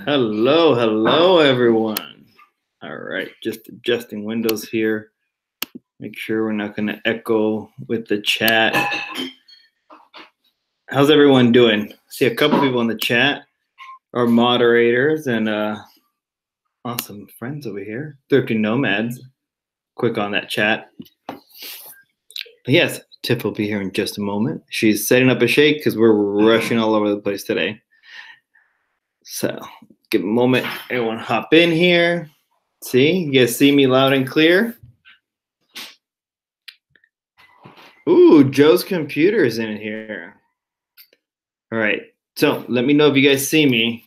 Hello, hello, everyone. All right, just adjusting windows here. Make sure we're not going to echo with the chat. How's everyone doing? See a couple people in the chat, our moderators, and awesome friends over here. Thrifty Nomads. Quick on that chat. But yes, Tiff will be here in just a moment. She's setting up a shake because we're rushing all over the place today. So give a moment. Everyone hop in here. See, you guys see me loud and clear? Ooh, Joe's computer is in here. All right, so let me know if you guys see me.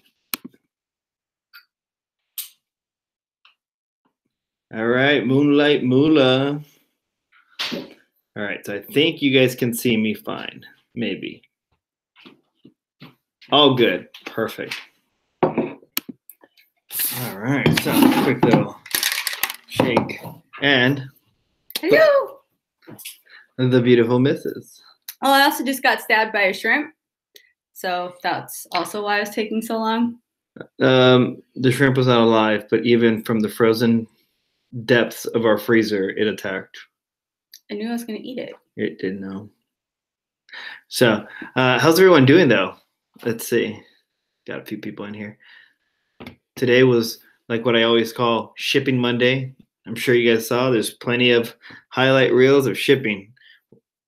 All right, Moonlight Moolah. All right, so I think you guys can see me fine, maybe. All good, perfect. All right, so quick little shake. And hello, the beautiful missus. Oh, I also just got stabbed by a shrimp. So that's also why it was taking so long. The shrimp was not alive, but even from the frozen depths of our freezer, it attacked. I knew I was going to eat it. It didn't know. So, how's everyone doing, though? Let's see. Got a few people in here. Today was like what I always call Shipping Monday. I'm sure you guys saw there's plenty of highlight reels of shipping.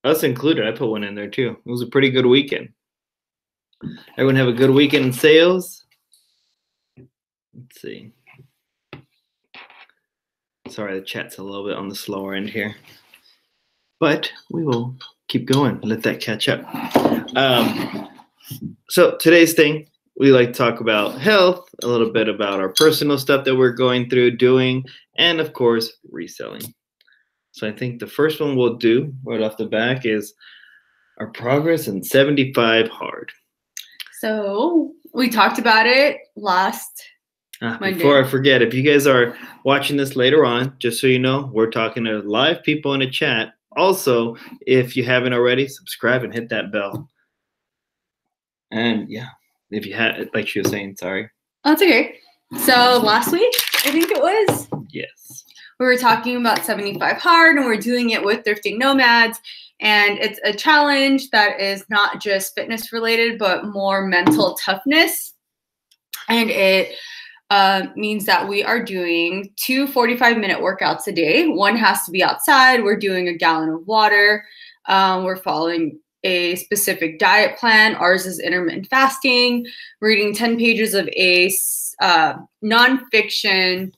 Us included. I put one in there, too. It was a pretty good weekend. Everyone have a good weekend in sales? Let's see. Sorry, the chat's a little bit on the slower end here. But we will keep going. Let that catch up. So today's thing, we like to talk about health, a little bit about our personal stuff that we're going through, doing, and of course, reselling. So I think the first one we'll do right off the back is our progress in 75 hard. So we talked about it last Monday. Before I forget, if you guys are watching this later on, just so you know, we're talking to live people in the chat. Also, if you haven't already, subscribe and hit that bell. And yeah, if you had, like she was saying, sorry. Oh, that's okay. So last week, I think it was. Yes. We were talking about 75 hard, and we're doing it with Thrifting Nomads. And it's a challenge that is not just fitness related, but more mental toughness. And it means that we are doing 2 45-minute workouts a day. One has to be outside. We're doing a gallon of water. We're following a specific diet plan. Ours is intermittent fasting, reading 10 pages of a nonfiction,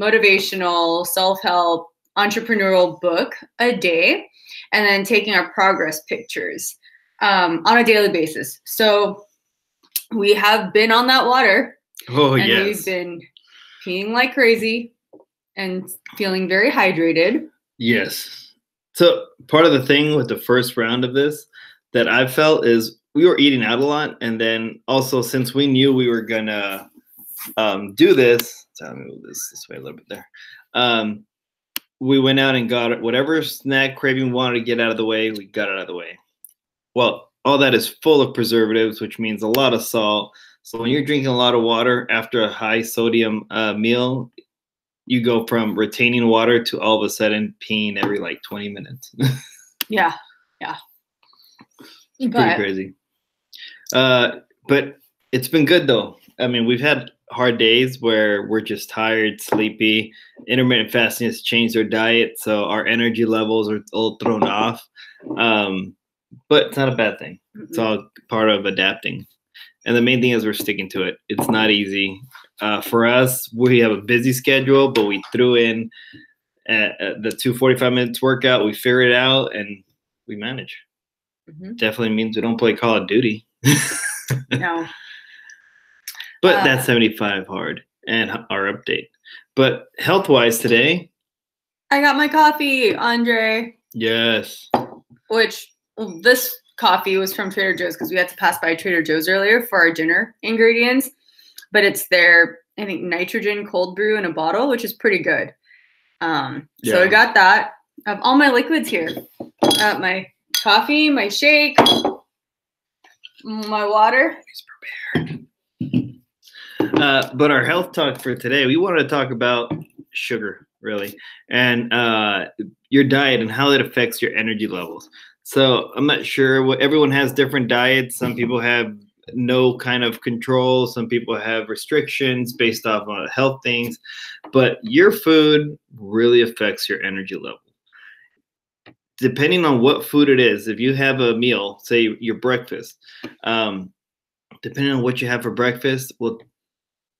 motivational, self-help, entrepreneurial book a day, and then taking our progress pictures on a daily basis. So we have been on that water. Oh, and yes. We've been peeing like crazy and feeling very hydrated. Yes. So part of the thing with the first round of this that I felt is we were eating out a lot. And then also, since we knew we were going to do this, so let me move this way a little bit there. We went out and got whatever snack craving we wanted to get out of the way. We got it out of the way. Well, all that is full of preservatives, which means a lot of salt. So when you're drinking a lot of water after a high sodium meal, you go from retaining water to all of a sudden peeing every like 20 minutes. Yeah. Pretty crazy. But it's been good though. I mean, we've had hard days where we're just tired, sleepy. Intermittent fasting has changed our diet, so our energy levels are all thrown off. But it's not a bad thing. It's all part of adapting. And the main thing is we're sticking to it. It's not easy. For us, we have a busy schedule, but we threw in the 2 45-minute workout. We figured it out, and we manage. Definitely means we don't play Call of Duty. No. But that's 75 hard and our update. But health-wise today. I got my coffee, Andre. Yes. Which this coffee was from Trader Joe's because we had to pass by Trader Joe's earlier for our dinner ingredients. But it's their, I think, nitrogen cold brew in a bottle, which is pretty good. So I got that. I have all my liquids here. My coffee, my shake, my water. He's prepared. But our health talk for today, we want to talk about sugar, really, and your diet and how it affects your energy levels. So I'm not sure what everyone has different diets. Some people have no kind of control. Some people have restrictions based off on health things, but your food really affects your energy level. Depending on what food it is, if you have a meal, say your breakfast, depending on what you have for breakfast will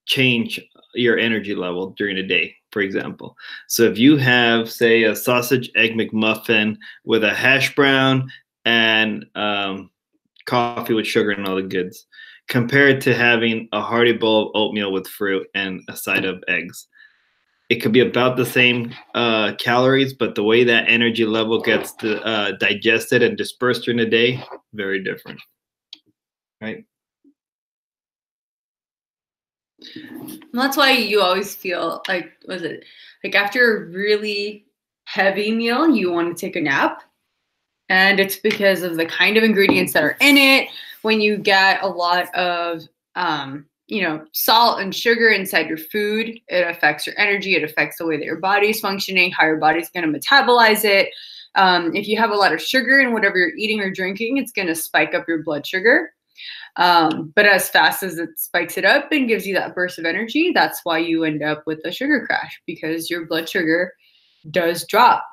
change your energy level during the day, for example. So if you have, say, a sausage egg McMuffin with a hash brown and coffee with sugar and all the goods, compared to having a hearty bowl of oatmeal with fruit and a side of eggs. It could be about the same calories, but the way that energy level gets digested and dispersed during the day, very different, right? And that's why you always feel like, like after a really heavy meal, you want to take a nap. And it's because of the kind of ingredients that are in it. When you get a lot of, salt and sugar inside your food, it affects your energy. It affects the way that your body's functioning, how your body's going to metabolize it. If you have a lot of sugar in whatever you're eating or drinking, it's going to spike up your blood sugar. But as fast as it spikes it up and gives you that burst of energy, that's why you end up with a sugar crash, because your blood sugar does drop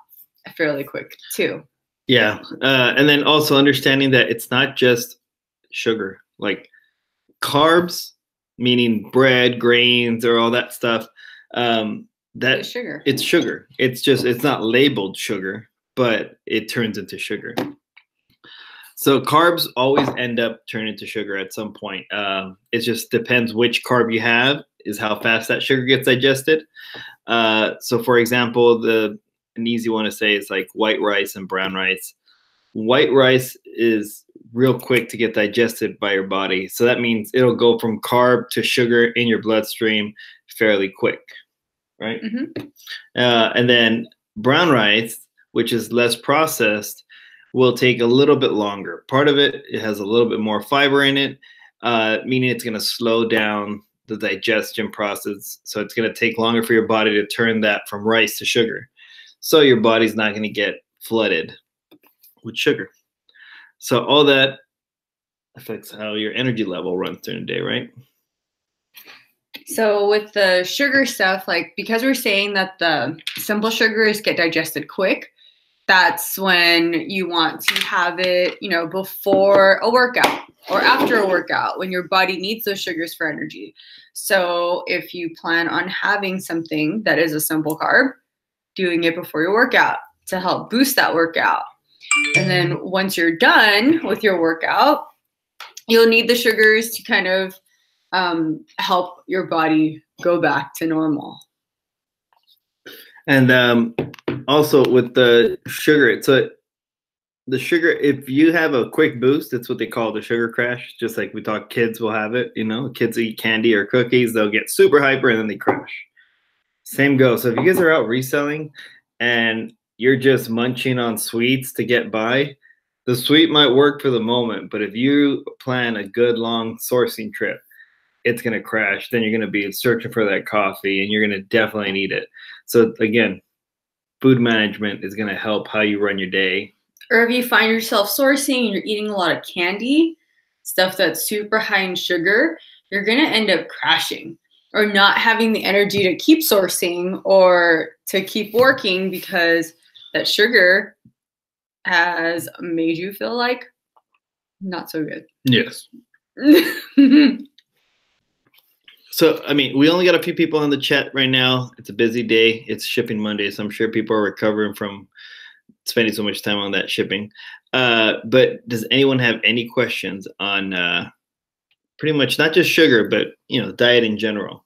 fairly quick too. Yeah. And then also understanding that it's not just sugar, like carbs, meaning bread, grains, or all that stuff. It's sugar. It's sugar. It's not labeled sugar, but it turns into sugar. So carbs always end up turning to sugar at some point. It just depends which carb you have is how fast that sugar gets digested. So for example, an easy one to say is like white rice and brown rice. White rice is real quick to get digested by your body. So that means it'll go from carb to sugar in your bloodstream fairly quick, right? Mm-hmm. And then brown rice, which is less processed, will take a little bit longer. Part of it has a little bit more fiber in it, meaning it's going to slow down the digestion process. So it's going to take longer for your body to turn that from rice to sugar. So your body's not going to get flooded with sugar. So all that affects how your energy level runs during the day, right? So with the sugar stuff, like because we're saying that the simple sugars get digested quick, that's when you want to have it, before a workout or after a workout when your body needs those sugars for energy. So if you plan on having something that is a simple carb, doing it before your workout to help boost that workout. And then once you're done with your workout, you'll need the sugars to kind of help your body go back to normal. And also with the sugar, so the sugar, if you have a quick boost, it's what they call the sugar crash. Just like we talk, kids will have it. Kids eat candy or cookies, they'll get super hyper and then they crash. Same goes. So if you guys are out reselling and you're just munching on sweets to get by, the sweet might work for the moment, but if you plan a good long sourcing trip, it's going to crash. Then you're going to be searching for that coffee and you're going to definitely need it. So again, food management is going to help how you run your day. Or if you find yourself sourcing and you're eating a lot of candy, stuff that's super high in sugar, you're going to end up crashing or not having the energy to keep sourcing or to keep working because that sugar has made you feel like not so good. Yes. So, I mean, we only got a few people on the chat right now. It's a busy day. It's shipping Monday, so I'm sure people are recovering from spending so much time on that shipping. But does anyone have any questions on pretty much not just sugar, but, diet in general?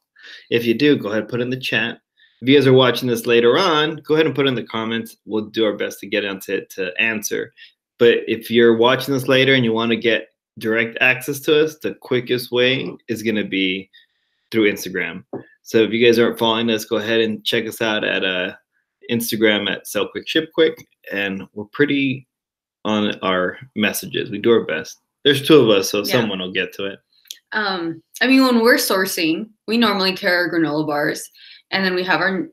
If you do, go ahead and put in the chat. If you guys are watching this later on, go ahead and put in the comments. We'll do our best to get onto it to answer. But if you're watching this later and you want to get direct access to us, the quickest way is going to be through Instagram. So if you guys aren't following us, go ahead and check us out at Instagram at Sell Quick Ship Quick, and we're pretty on our messages. We do our best. There's two of us, so someone will get to it. I mean, when we're sourcing, we normally carry our granola bars, and then we have our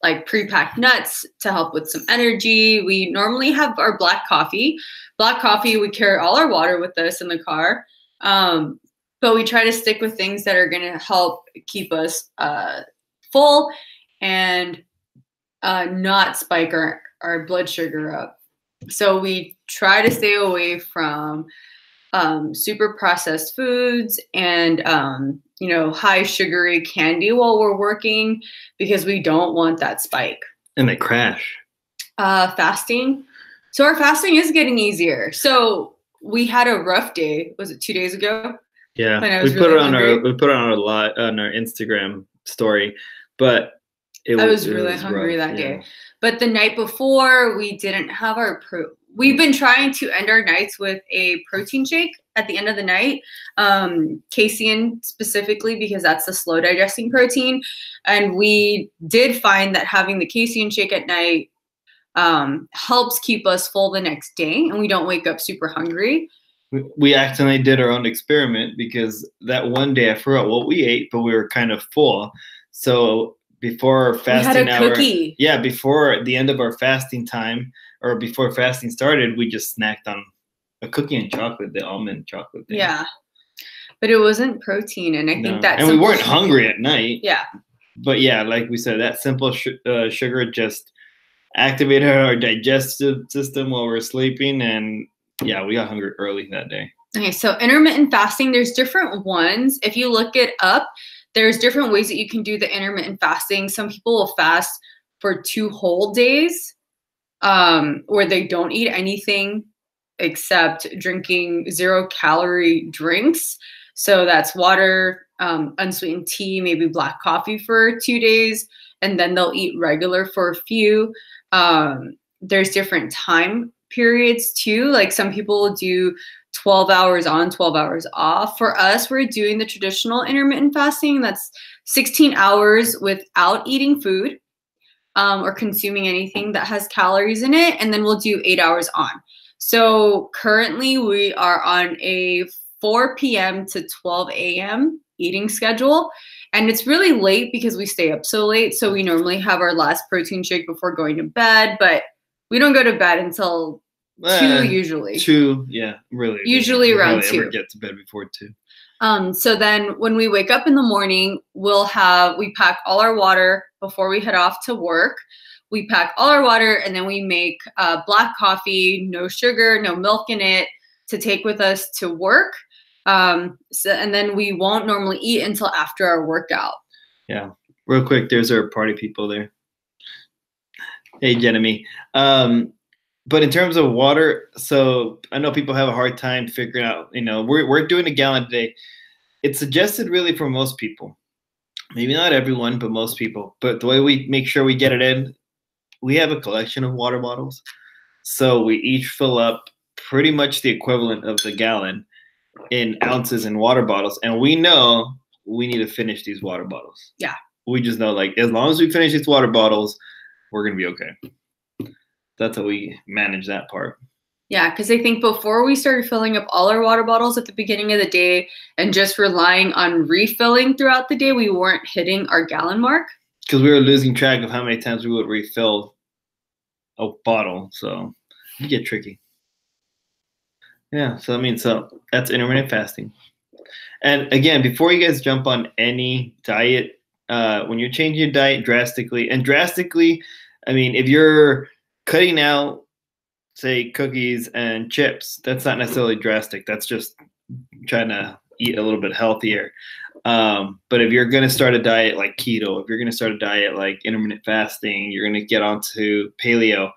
like pre-packed nuts to help with some energy. We normally have our black coffee. Black coffee, we carry all our water with us in the car. But we try to stick with things that are going to help keep us full and not spike our blood sugar up. So we try to stay away from super processed foods and high sugary candy while we're working, because we don't want that spike. And they crash. Fasting. So our fasting is getting easier. So we had a rough day. Was it 2 days ago? Yeah, we put it on our Instagram story, but I was really hungry that day. But the night before, we didn't have our We've been trying to end our nights with a protein shake at the end of the night, casein specifically, because that's the slow digesting protein. And we did find that having the casein shake at night helps keep us full the next day, and we don't wake up super hungry. We accidentally did our own experiment, because that one day I forgot what we ate, but we were kind of full. So before our fasting hour, before the end of our fasting time, or before fasting started, we just snacked on a cookie and chocolate, the almond chocolate thing. Yeah, but it wasn't protein, and I think that. And we weren't hungry at night. Yeah. But yeah, like we said, that simple sugar just activated our digestive system while we're sleeping, and yeah, we got hungry early that day. Okay, so intermittent fasting, there's different ones. If you look it up, there's different ways that you can do the intermittent fasting. Some people will fast for 2 whole days, where they don't eat anything except drinking 0-calorie drinks. So that's water, unsweetened tea, maybe black coffee for 2 days, and then they'll eat regular for a few. There's different time periods too. Like some people will do 12 hours on, 12 hours off. For us, we're doing the traditional intermittent fasting. That's 16 hours without eating food or consuming anything that has calories in it. And then we'll do 8 hours on. So currently we are on a 4 p.m. to 12 a.m. eating schedule. And it's really late because we stay up so late. So we normally have our last protein shake before going to bed, but we don't go to bed until 2 usually. 2, yeah, really. Usually around 2. Ever get to bed before 2. So then when we wake up in the morning, we pack all our water before we head off to work. We pack all our water, and then we make black coffee, no sugar, no milk in it, to take with us to work. And then we won't normally eat until after our workout. Yeah. Real quick, there's our party people there. Hey, Jenemy. But in terms of water, so I know people have a hard time figuring out, we're doing a gallon a day. It's suggested really for most people. Maybe not everyone, but most people. But the way we make sure we get it in, we have a collection of water bottles. So we each fill up pretty much the equivalent of the gallon in ounces in water bottles. And we know we need to finish these water bottles. Yeah. We just know, like, as long as we finish these water bottles, we're going to be okay. That's how we manage that part. Yeah, because I think before we started filling up all our water bottles at the beginning of the day and just relying on refilling throughout the day, we weren't hitting our gallon mark. Because we were losing track of how many times we would refill a bottle. So it get tricky. Yeah, so that's intermittent fasting. And again, before you guys jump on any diet, when you're changing your diet drastically, if you're cutting out, say, cookies and chips, that's not necessarily drastic. That's just trying to eat a little bit healthier. But if you're going to start a diet like keto, if you're going to start a diet like intermittent fasting, you're going to get onto paleo,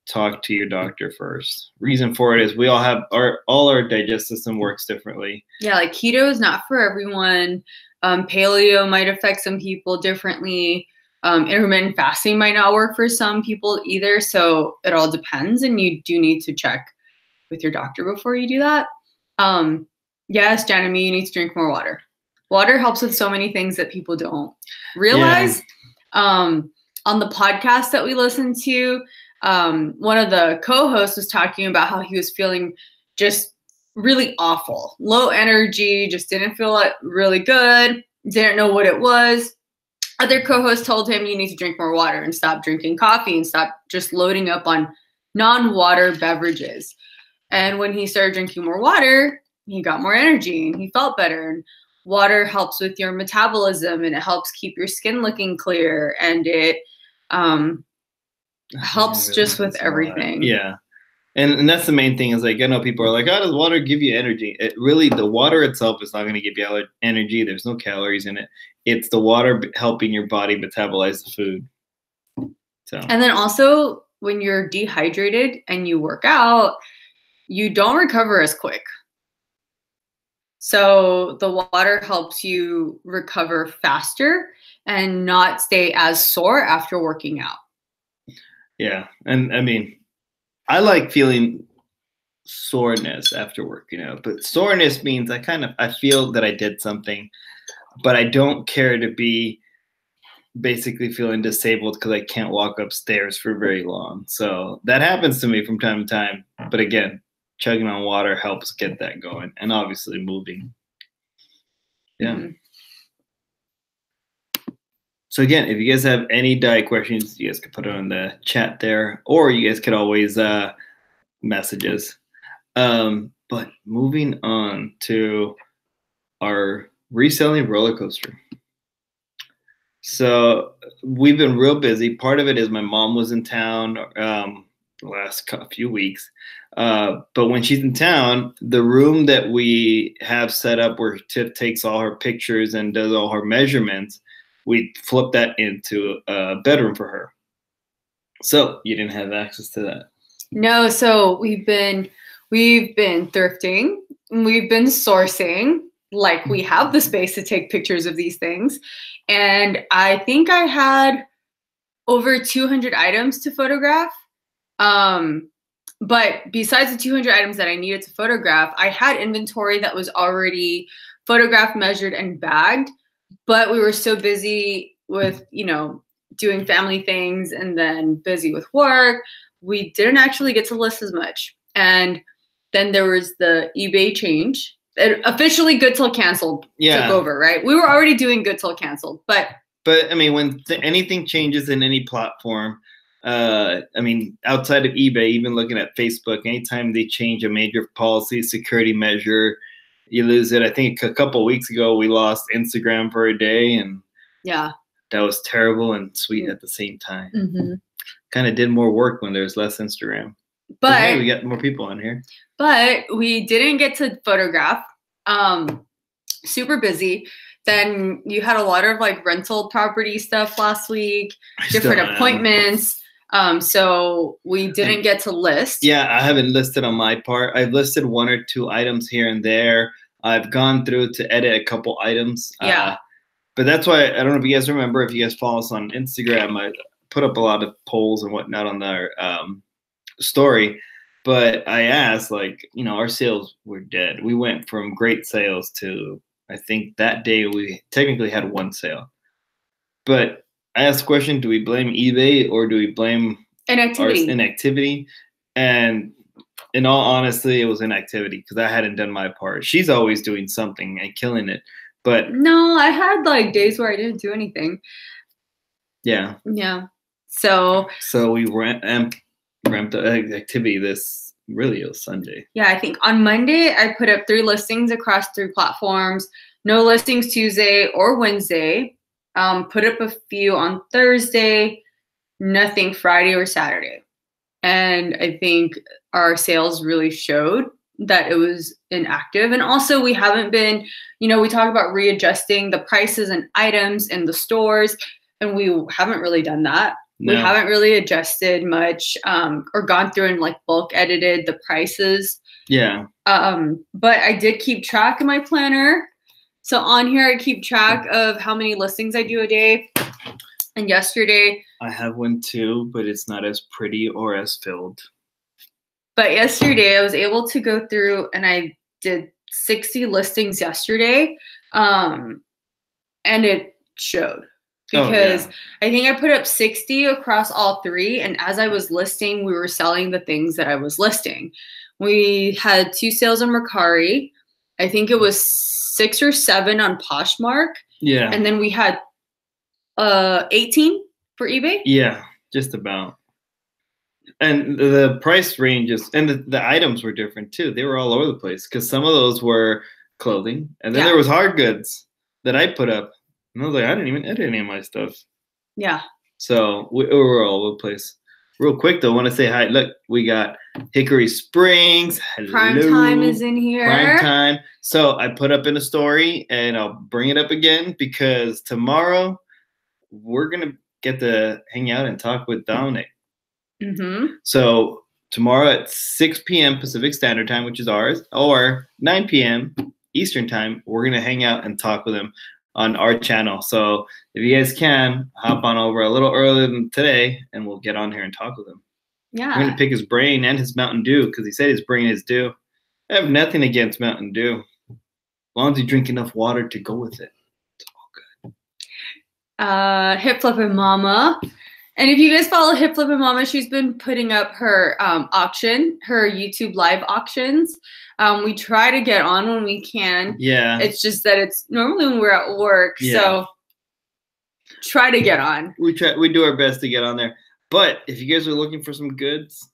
talk to your doctor first. Reason for it is we all have all our digestive system works differently. Yeah, like keto is not for everyone. Paleo might affect some people differently. Intermittent fasting might not work for some people either. So it all depends, and you do need to check with your doctor before you do that. Yes, Janemy, you need to drink more water. Water helps with so many things that people don't realize. Yeah. On the podcast that we listened to, one of the co-hosts was talking about how he was feeling just really awful. Low energy, just didn't feel really good, didn't know what it was. Other co-hosts told him you need to drink more water and stop drinking coffee and stop just loading up on non-water beverages. And when he started drinking more water, he got more energy and he felt better. And water helps with your metabolism and it helps keep your skin looking clear, and it helps just with everything. Yeah. And that's the main thing is like, I know people are like, oh, does water give you energy? It really, the water itself is not going to give you energy. There's no calories in it. It's the water helping your body metabolize the food. So. And then also when you're dehydrated and you work out, you don't recover as quick. So the water helps you recover faster and not stay as sore after working out. Yeah. And I mean, I like feeling soreness after work, you know, but soreness means I feel that I did something, but I don't care to be basically feeling disabled because I can't walk upstairs for very long. So that happens to me from time to time. But again, chugging on water helps get that going, and obviously moving. Yeah. Mm-hmm. So again, if you guys have any diet questions, you guys can put it on the chat there, or you guys could always message us. But moving on to our reselling roller coaster. So we've been real busy. Part of it is my mom was in town the last few weeks. But when she's in town, the room that we have set up where Tiff takes all her pictures and does all her measurements, we flip that into a bedroom for her. So you didn't have access to that. No, so we've been thrifting, we've been sourcing, like we have the space to take pictures of these things. And I think I had over 200 items to photograph. But besides the 200 items that I needed to photograph, I had inventory that was already photographed, measured, and bagged. But we were so busy with, you know, doing family things and then busy with work, we didn't actually get to list as much. And then there was the eBay change. Officially good till canceled took over, right? We were already doing good till canceled, but I mean, when anything changes in any platform, I mean, outside of eBay, even looking at Facebook, anytime they change a major policy, security measure, you lose it. I think a couple of weeks ago we lost Instagram for a day, and yeah, that was terrible and sweet at the same time. Mm-hmm. Kind of did more work when there's less Instagram. But hey, we got more people on here. But we didn't get to photograph. Super busy. Then you had a lot of like rental property stuff last week, different appointments. So we didn't get to list. Yeah, I haven't listed on my part. I've listed 1 or 2 items here and there. I've gone through to edit a couple items. Yeah. But that's why, I don't know if you guys remember, if you guys follow us on Instagram, I put up a lot of polls and whatnot on our story. But I asked, like, you know, our sales were dead. We went from great sales to, I think that day we technically had 1 sale. But I asked the question, do we blame eBay or do we blame inactivity? Inactivity? And in all honesty, it was inactivity because I hadn't done my part. She's always doing something and killing it. But no, I had like days where I didn't do anything. Yeah. Yeah. So we ramped the activity this really was Sunday. Yeah, I think on Monday I put up 3 listings across 3 platforms. No listings Tuesday or Wednesday. Put up a few on Thursday. Nothing Friday or Saturday. And I think our sales really showed that it was inactive. And also we haven't been, you know, we talk about readjusting the prices and items in the stores, and we haven't really done that. No. We haven't really adjusted much or gone through and like bulk edited the prices. Yeah. But I did keep track in my planner. So on here, I keep track of how many listings I do a day. And yesterday, I have one too, but it's not as pretty or as filled. But yesterday, I was able to go through and I did 60 listings yesterday. And it showed. Because I think I put up 60 across all 3. And as I was listing, we were selling the things that I was listing. We had 2 sales on Mercari. I think it was 6 or 7 on Poshmark. Yeah. And then we had 18 for eBay. Yeah, just about. And the price ranges and the items were different too. They were all over the place because some of those were clothing, and then there was hard goods that I put up. And I was like, I didn't even edit any of my stuff. Yeah. So we were all over the place. Real quick though, I want to say hi. Look, we got Hickory Springs. Hello. Prime Time is in here. Prime Time. So I put up in a story, and I'll bring it up again because tomorrow we're gonna get to hang out and talk with Dominic. Mm-hmm. So tomorrow at 6 p.m. Pacific Standard Time, which is ours, or 9 p.m. Eastern Time, we're gonna hang out and talk with him on our channel. So if you guys can, hop on over a little earlier than today, and we'll get on here and talk with him. Yeah. We're gonna pick his brain and his Mountain Dew because he said he's bringing his Dew. I have nothing against Mountain Dew, as long as you drink enough water to go with it. It's all good. Hip Flippin' Mama. And if you guys follow Hip Flippin' Mama, she's been putting up her auction, her YouTube live auctions. We try to get on when we can. Yeah. It's just that it's normally when we're at work. Yeah. So try to get on. We do our best to get on there. But if you guys are looking for some goods,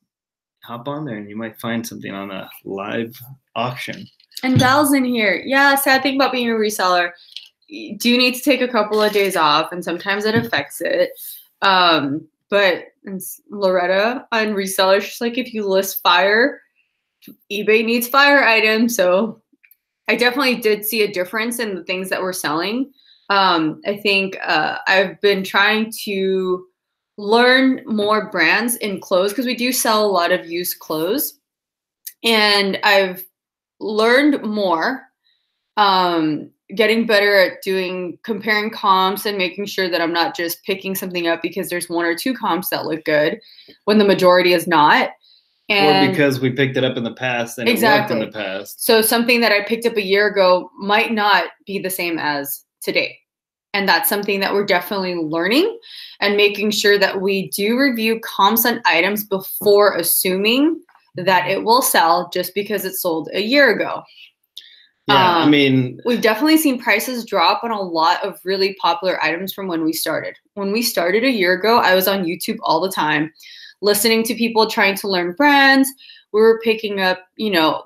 hop on there and you might find something on a live auction. And Val's in here. Yeah, sad thing about being a reseller. You do need to take a couple of days off, and sometimes it affects it. But Loretta on Reseller, she's like, if you list fire, eBay needs fire items. So I definitely did see a difference in the things that we're selling. I think I've been trying to learn more brands in clothes because we do sell a lot of used clothes. And I've learned more, getting better at comparing comps and making sure that I'm not just picking something up because there's 1 or 2 comps that look good when the majority is not. Or because we picked it up in the past and it worked in the past. So something that I picked up a year ago might not be the same as today. And that's something that we're definitely learning and making sure that we do review comps on items before assuming that it will sell just because it sold a year ago. Yeah, I mean, we've definitely seen prices drop on a lot of really popular items from when we started. When we started a year ago, I was on YouTube all the time, listening to people trying to learn brands. We were picking up,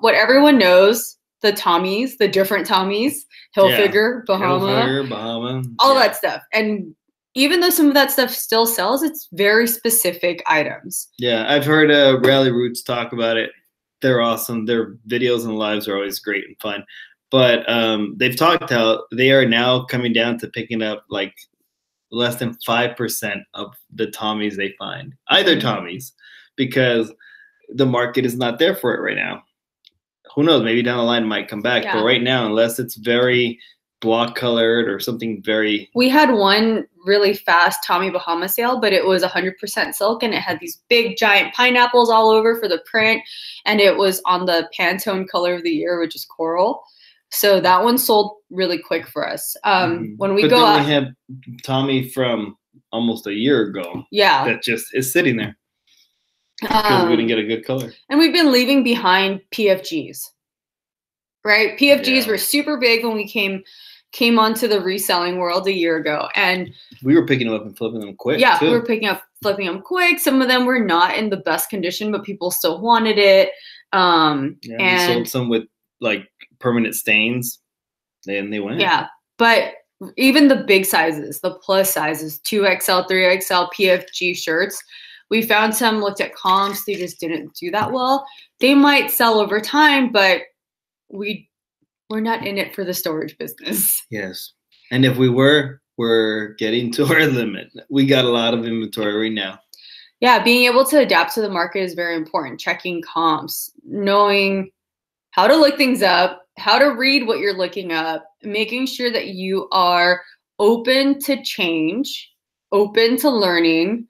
what everyone knows, the Tommies, the different Tommies, Hilfiger, Bahama, all that stuff. And even though some of that stuff still sells, it's very specific items. Yeah, I've heard Rally Roots talk about it. They're awesome. Their videos and lives are always great and fun. But they've talked how they are now coming down to picking up like less than 5% of the Tommies they find, either Tommies, because the market is not there for it right now. Who knows? Maybe down the line it might come back. Yeah. But right now, unless it's very block colored or something very. We had one really fast Tommy Bahama sale, but it was 100% silk and it had these big giant pineapples all over for the print. And it was on the Pantone color of the year, which is coral. So that one sold really quick for us. When we go out, we have Tommy from almost a year ago. Yeah. That just is sitting there. Because we didn't get a good color. And we've been leaving behind PFGs, right? PFGs were super big when we came onto the reselling world a year ago. And we were picking them up and flipping them quick. Yeah, too. We were flipping them quick. Some of them were not in the best condition, but people still wanted it. And we sold some with like permanent stains. And they went. Yeah. But even the big sizes, the plus sizes, 2XL, 3XL PFG shirts, we found some, looked at comps, they just didn't do that well. They might sell over time, but we're not in it for the storage business. Yes. And if we we're getting to our limit. We got a lot of inventory right now. Yeah, being able to adapt to the market is very important. Checking comps, knowing how to look things up, how to read what you're looking up, making sure that you are open to change, open to learning,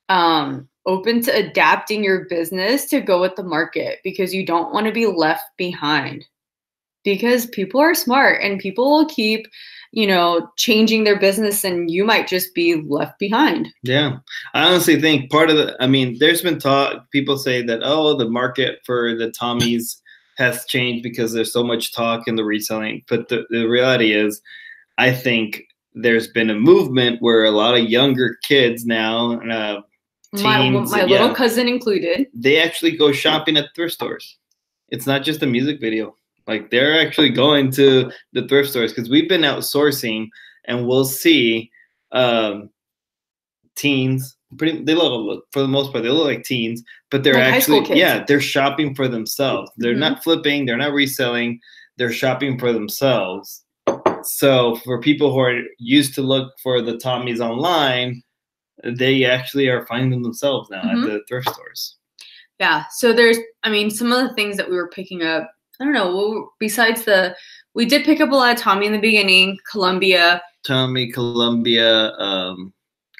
open to adapting your business to go with the market, because you don't want to be left behind, because people are smart and people will keep changing their business, and you might just be left behind. Yeah. I honestly think there's been talk, people say that, oh, the market for the Tommies has changed because there's so much talk in the reselling. But the reality is, I think there's been a movement where a lot of younger kids now, teens, my little cousin included, they actually go shopping at thrift stores. It's not just a music video. Like, they're actually going to the thrift stores, because we've been outsourcing, and we'll see teens. They look, for the most part, they look like teens, but they're like actually, they're shopping for themselves. They're not flipping. They're not reselling. They're shopping for themselves. So for people who are used to look for the Tommies online, they actually are finding them themselves now at the thrift stores. Yeah. So there's, some of the things that we were picking up, I don't know, besides we did pick up a lot of Tommy in the beginning, Columbia. Tommy, Columbia, a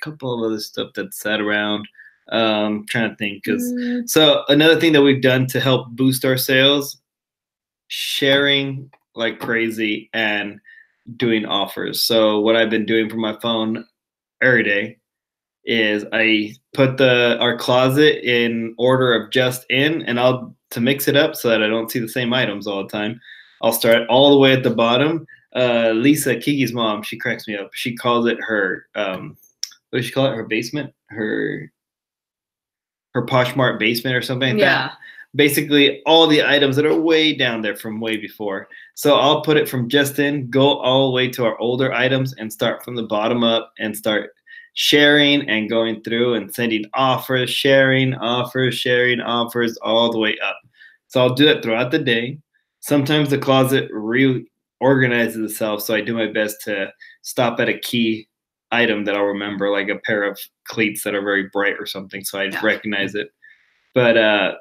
couple of other stuff that sat around. Trying to think. So another thing that we've done to help boost our sales, sharing like crazy and doing offers. So what I've been doing for my phone every day is I put our closet in order of just in, and to mix it up so that I don't see the same items all the time, I'll start all the way at the bottom. Lisa, Kiki's mom, she cracks me up. She calls it her, what does she call it? Her basement? Her Poshmark basement or something like that. Basically, all the items that are way down there from way before. So I'll put it from just in, go all the way to our older items, and start from the bottom up and start sharing and going through and sending offers, sharing offers all the way up. So I'll do that throughout the day. Sometimes the closet reorganizes itself, so I do my best to stop at a key item that I'll remember, like a pair of cleats that are very bright or something, so I recognize it. But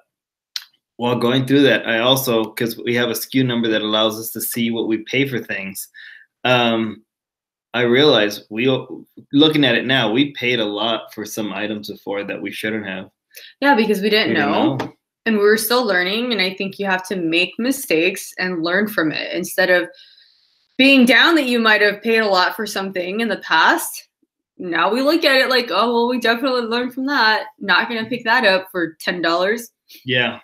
while going through that, I also, because we have a SKU number that allows us to see what we pay for things, I realize looking at it now, we paid a lot for some items before that we shouldn't have. Yeah, because we didn't know. And we were still learning. And I think you have to make mistakes and learn from it instead of being down that you might have paid a lot for something in the past. Now we look at it like, oh, well, we definitely learned from that. Not going to pick that up for $10. Yeah.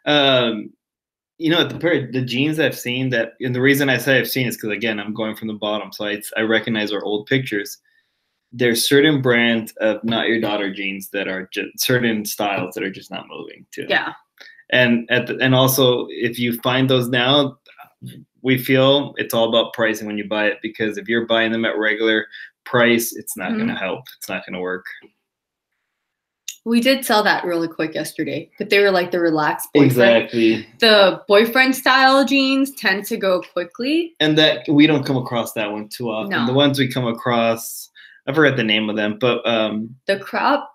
The jeans I've seen that, and the reason I say I've seen is because, again, I'm going from the bottom, so I recognize our old pictures. There's certain brands of Not Your Daughter jeans that are just certain styles that are just not moving too. Yeah. And also, if you find those now, we feel it's all about pricing when you buy it, because if you're buying them at regular price, it's not going to help. It's not going to work. We did sell that really quick yesterday, but they were like the relaxed boyfriend. Exactly. The boyfriend style jeans tend to go quickly. And that we don't come across that one too often. No. The ones we come across, I forgot the name of them, but the crop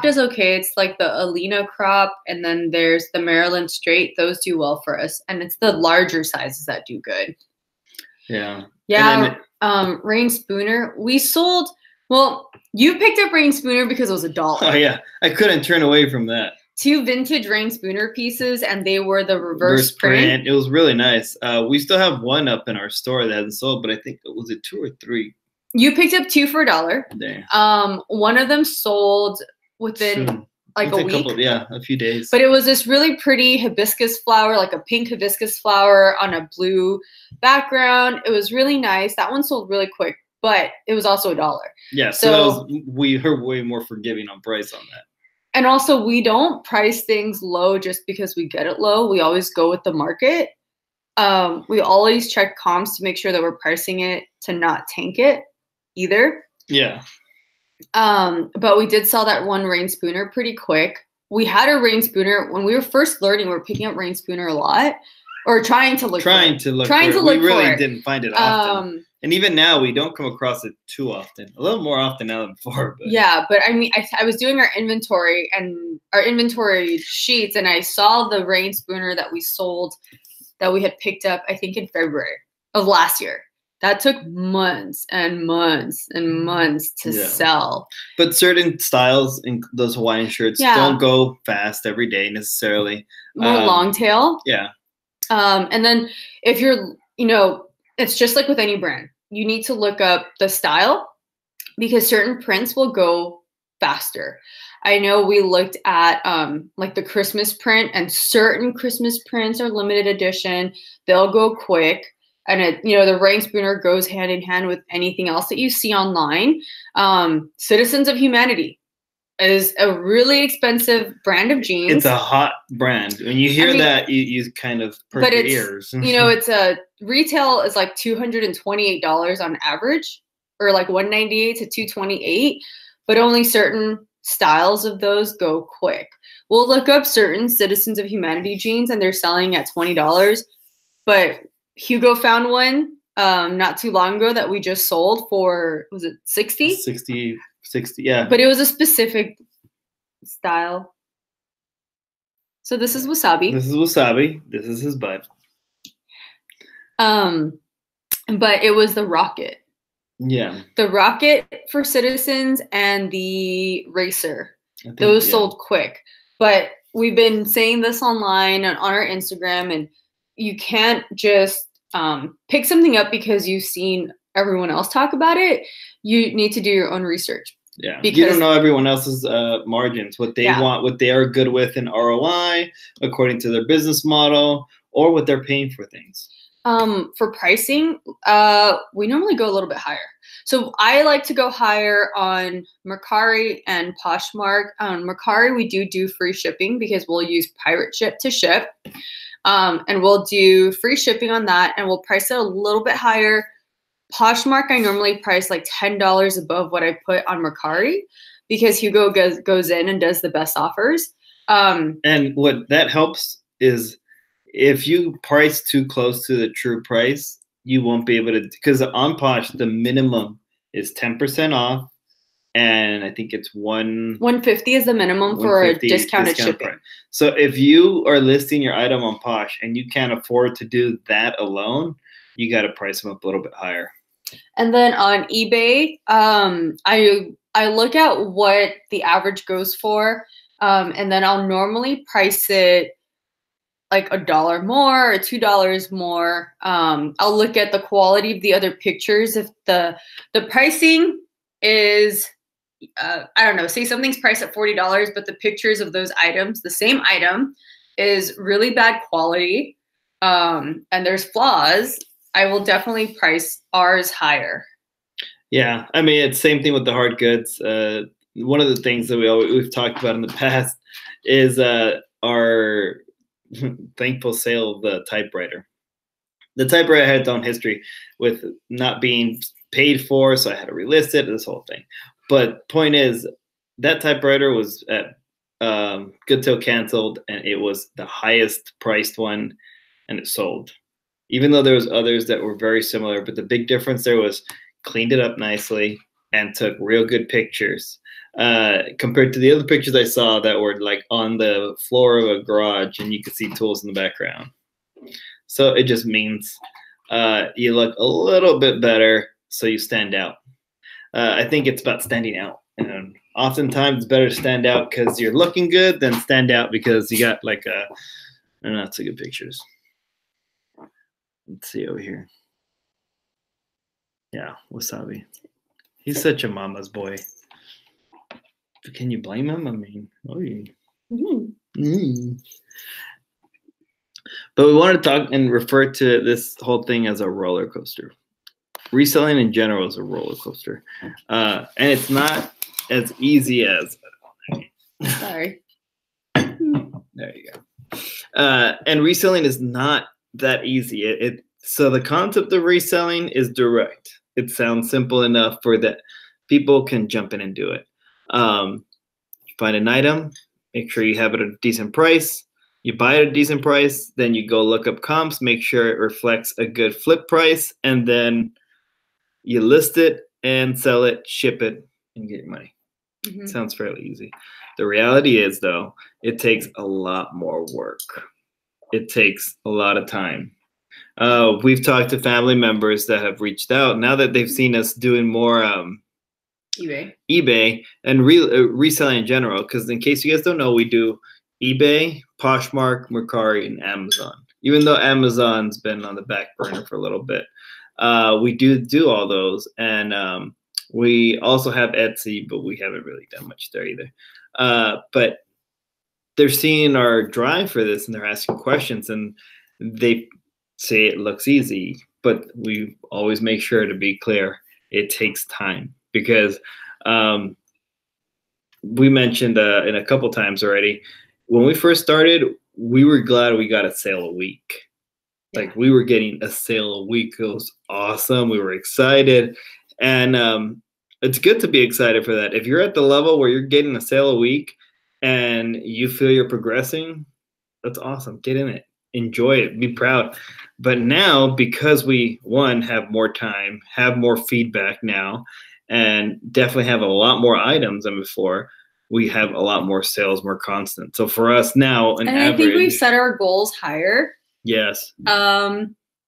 does okay. It's like the Alina crop, and then there's the Maryland straight. Those do well for us, and it's the larger sizes that do good. Yeah. Yeah. Rain Spooner, we sold. Well, you picked up Rain Spooner because it was $1. Oh yeah, I couldn't turn away from that. 2 vintage Rain Spooner pieces, and they were the reverse print. It was really nice. We still have one up in our store that hasn't sold, but I think was it 2 or 3. You picked up 2 for $1. Dang. One of them sold within like a week. A few days. But it was this really pretty hibiscus flower, like a pink hibiscus flower on a blue background. It was really nice. That one sold really quick, but it was also $1. Yeah, so we are way more forgiving on price on that. And also, we don't price things low just because we get it low. We always go with the market. We always check comps to make sure that we're pricing it to not tank it either. Yeah. But we did sell that one Rain Spooner pretty quick. We had a Rain Spooner when we were first learning. We were picking up Rain Spooner a lot, or trying to look for it. We really didn't find it often. And even now, we don't come across it too often. A little more often now than before. But. Yeah, but I mean, I was doing our inventory sheets, and I saw the Rain Spooner that we sold, that we had picked up, I think in February of last year. That took months and months and months to sell. But certain styles in those Hawaiian shirts don't go fast every day necessarily. More long tail. Yeah. And then if you're, it's just like with any brand. You need to look up the style because certain prints will go faster. I know we looked at like the Christmas print, and certain Christmas prints are limited edition. They'll go quick. And the rain spooner goes hand in hand with anything else that you see online. Citizens of Humanity is a really expensive brand of jeans. It's a hot brand. When you hear that, you kind of perk your ears. It's a retail is like $228 on average, or like $198 to $228, but only certain styles of those go quick. We'll look up certain Citizens of Humanity jeans, and they're selling at $20, but Hugo found one not too long ago that we just sold for, was it 60? 60, yeah. But it was a specific style. So this is Wasabi. This is Wasabi. This is his butt. But it was the Rocket. Yeah. The Rocket for Citizens and the Racer. Those sold quick. But we've been saying this online and on our Instagram, and you can't just pick something up because you've seen everyone else talk about it. You need to do your own research. Yeah, because you don't know everyone else's margins, what they want, what they are good with in ROI, according to their business model, or what they're paying for things. For pricing, we normally go a little bit higher. So I like to go higher on Mercari and Poshmark. On Mercari, we do free shipping because we'll use pirate ship to ship. And we'll do free shipping on that, and we'll price it a little bit higher. Poshmark, I normally price like $10 above what I put on Mercari because Hugo goes in and does the best offers. And what that helps is if you price too close to the true price, you won't be able to, because on Posh, the minimum is 10% off. And I think it's $150 is the minimum for a discounted shipping. Price. So if you are listing your item on Posh and you can't afford to do that alone, you got to price them up a little bit higher. And then on eBay, I look at what the average goes for, and then I'll normally price it like $1 more or $2 more. I'll look at the quality of the other pictures. If the pricing is I don't know, say something's priced at $40, but the pictures of those items, the same item, is really bad quality, and there's flaws, I will definitely price ours higher. Yeah, I mean, it's same thing with the hard goods. One of the things that we've talked about in the past is our thankful sale of the typewriter. The typewriter had its own history with not being paid for, so I had to relist it, this whole thing. But point is, that typewriter was at good till canceled, and it was the highest priced one, and it sold. Even though there was others that were very similar, but the big difference there was cleaned it up nicely and took real good pictures compared to the other pictures I saw that were like on the floor of a garage and you could see tools in the background. So it just means you look a little bit better, so you stand out. I think it's about standing out. And oftentimes it's better to stand out because you're looking good than stand out because you got like not so good pictures. Let's see over here. Yeah, Wasabi. He's such a mama's boy. Can you blame him? I mean, But we want to talk and refer to this whole thing as a roller coaster. Reselling in general is a roller coaster. And it's not as easy as... Sorry. There you go. And reselling is not that easy. So the concept of reselling is direct. It sounds simple enough for that people can jump in and do it. Find an item, make sure you have it at a decent price. You buy it at a decent price, then you go look up comps, make sure it reflects a good flip price, and then you list it and sell it, ship it, and get your money. Mm-hmm. Sounds fairly easy. The reality is, though, it takes a lot more work. It takes a lot of time. We've talked to family members that have reached out now that they've seen us doing more eBay and reselling in general. Because in case you guys don't know, we do eBay, Poshmark, Mercari, and Amazon. even though Amazon's been on the back burner for a little bit, we do all those. And we also have Etsy, but we haven't really done much there either. But they're seeing our drive for this and they're asking questions and they say it looks easy, but we always make sure to be clear. It takes time because we mentioned in a couple times already, when we first started, we were glad we got a sale a week. Like we were getting a sale a week. It was awesome. We were excited. And it's good to be excited for that. If you're at the level where you're getting a sale a week and you feel you're progressing, that's awesome. Get in it. Enjoy it. Be proud. But now, because we, one, have more time, have more feedback now, and definitely have a lot more items than before, we have a lot more sales, more constant. So for us now, an average, I think we've set our goals higher. Yes.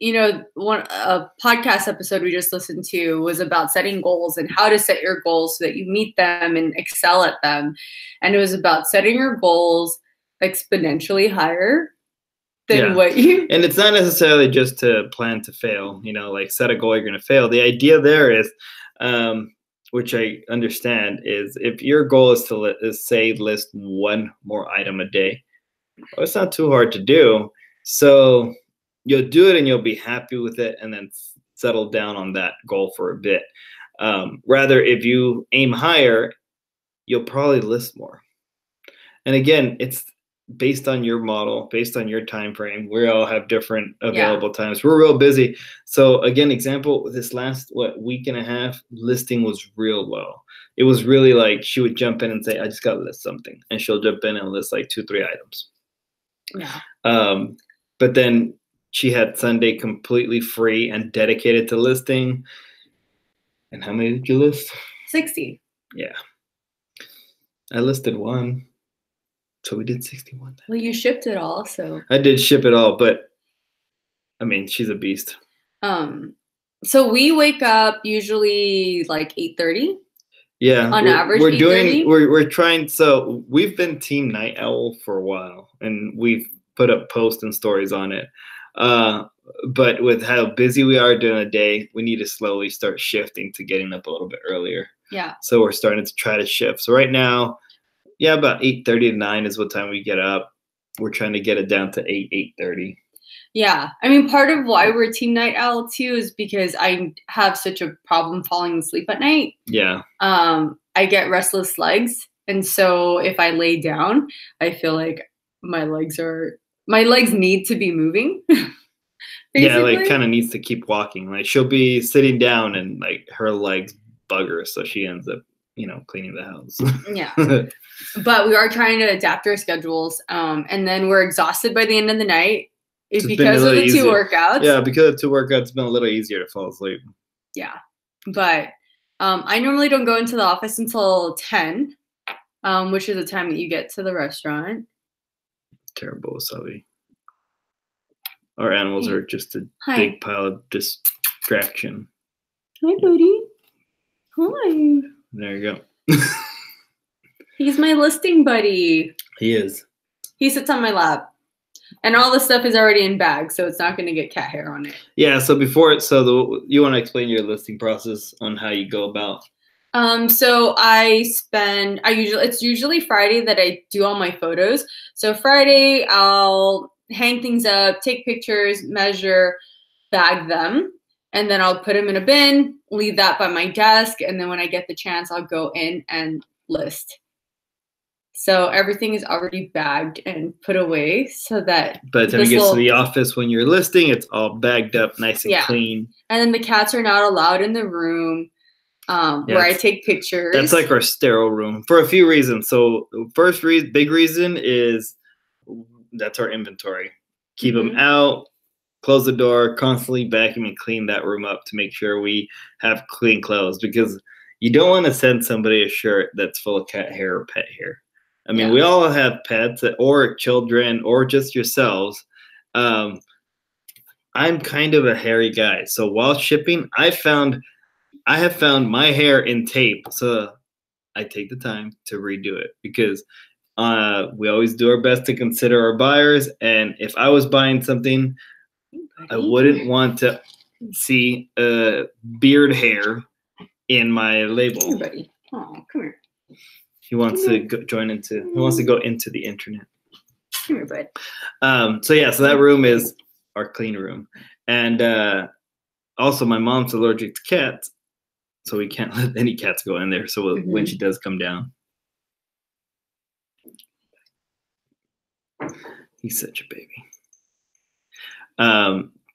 You know, a podcast episode we just listened to was about setting goals and how to set your goals so that you meet them and excel at them. And it was about setting your goals exponentially higher than what you. And it's not necessarily just to plan to fail, you know, like set a goal, you're going to fail. The idea there is, which I understand, is if your goal is to list one more item a day, well, it's not too hard to do. So you'll do it and you'll be happy with it and then settle down on that goal for a bit. Rather, if you aim higher, you'll probably list more. And again, it's based on your model, based on your time frame. We all have different available times. We're real busy. So again, example, this last week and a half, listing was real low. It was really like she would jump in and say, I just got to list something. And she'll jump in and list like 2-3 items. Yeah. But then she had Sunday completely free and dedicated to listing. And how many did you list? 60. Yeah. I listed one. So we did 61. Well, you shipped it all, so. I did ship it all, but I mean, she's a beast. So we wake up usually like 8:30. Yeah. On average, we're trying. So we've been Team Night Owl for a while, and we've put up posts and stories on it. But with how busy we are during the day, we need to slowly start shifting to getting up a little bit earlier. Yeah. So we're starting to try to shift. So right now, yeah, about 8:30 to 9 is what time we get up. We're trying to get it down to 8:30. Yeah. I mean, part of why we're Team Night Owl too is because I have such a problem falling asleep at night. Yeah. I get restless legs. And so if I lay down, I feel like my legs need to be moving. Yeah, like kind of needs to keep walking. Like she'll be sitting down and like her legs bug her, so she ends up, you know, cleaning the house. Yeah. But we are trying to adapt our schedules. And then we're exhausted by the end of the night. It's because of the 2 workouts. Yeah, because of 2 workouts, it's been a little easier to fall asleep. Yeah. But I normally don't go into the office until 10, which is the time that you get to the restaurant. Terrible, Sully. Our animals are just a big pile of distraction. Hi, buddy. Hi. There you go. He's my listing buddy. He is. He sits on my lap. And all the stuff is already in bags, so it's not going to get cat hair on it. Yeah, so you want to explain your listing process on how you go about? So it's usually Friday that I do all my photos. So Friday, I'll hang things up, take pictures, measure, bag them, and then I'll put them in a bin, leave that by my desk, and then when I get the chance, I'll go in and list. So everything is already bagged and put away so that by the time you get to the office when you're listing, it's all bagged up nice and clean. And then the cats are not allowed in the room where I take pictures. That's like our sterile room for a few reasons. So first big reason is that's our inventory. Keep them out, close the door, constantly vacuum and clean that room up to make sure we have clean clothes, because you don't want to send somebody a shirt that's full of cat hair or pet hair. I mean, we all have pets or children or just yourselves. I'm kind of a hairy guy. So while shipping, I have found my hair in tape. So I take the time to redo it, because We always do our best to consider our buyers, and if I was buying something, I wouldn't want to see beard hair in my label. Come here, buddy. Oh, come here. He wants to join into. He wants to go into the internet. Come here, bud. So that room is our clean room, and also my mom's allergic to cats, so we can't let any cats go in there. So when she does come down, he's such a baby.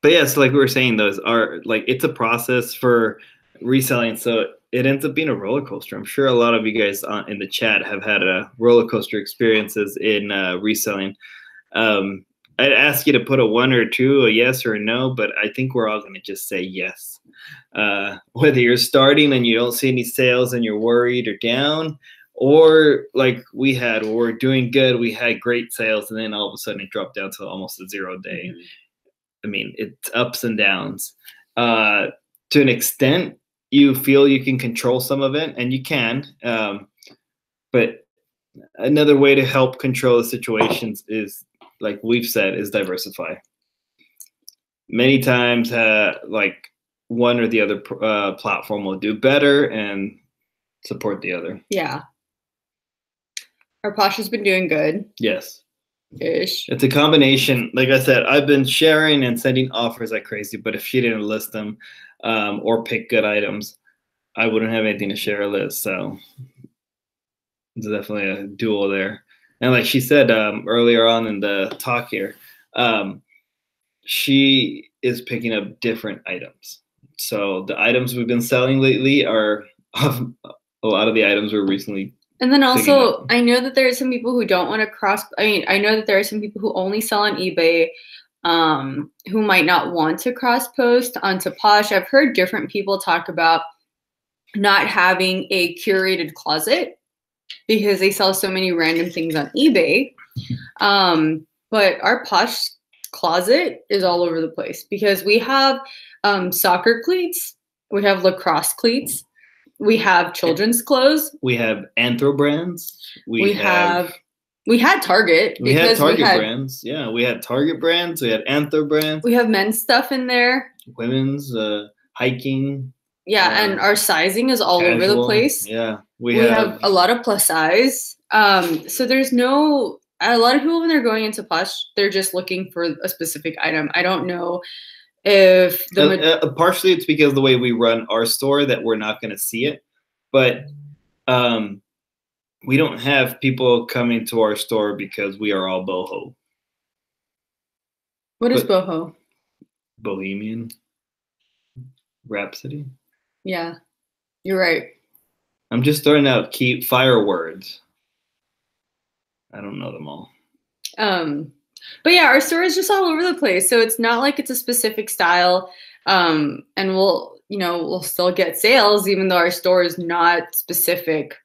But yeah, so like we were saying, those are like, it's a process for reselling. So it ends up being a roller coaster. I'm sure a lot of you guys in the chat have had a roller coaster experiences in reselling. I'd ask you to put a 1 or 2, a yes or a no, but I think we're all going to just say yes. Whether you're starting and you don't see any sales and you're worried or down, or like we had, where we're doing good, we had great sales, and then all of a sudden it dropped down to almost a 0 day. I mean, it's ups and downs. To an extent, you feel you can control some of it, and you can. But another way to help control the situations is, like we've said, is diversify. Many times, like one or the other platform will do better and support the other. Yeah. Our Posh has been doing good. Yes. Ish. It's a combination. Like I said, I've been sharing and sending offers like crazy, but if she didn't list them or pick good items, I wouldn't have anything to share or list. So it's definitely a duo there. And like she said earlier on in the talk here, she is picking up different items. So the items we've been selling lately are a lot of the items we're recently. And then also, I know that there are some people who don't want to cross. I mean, I know that there are some people who only sell on eBay, who might not want to cross post onto Posh. I've heard different people talk about not having a curated closet because they sell so many random things on eBay. But our Posh closet is all over the place because we have soccer cleats, we have lacrosse cleats, we have children's clothes, we have Anthro brands, we had Target. We had Target brands. Yeah, we had Target brands, we had Anthro brands. We have men's stuff in there. Women's, hiking. Yeah, and our sizing is all over the place. Yeah. We have a lot of plus size. So there's a lot of people when they're going into Posh, they're just looking for a specific item. I don't know if partially it's because of the way we run our store that we're not going to see it, but we don't have people coming to our store because we are all boho. What is boho? Bohemian Rhapsody. Yeah, you're right. I'm just throwing out key fire words. I don't know them all. But yeah, our store is just all over the place. So it's not like it's a specific style. And we'll still get sales even though our store is not specific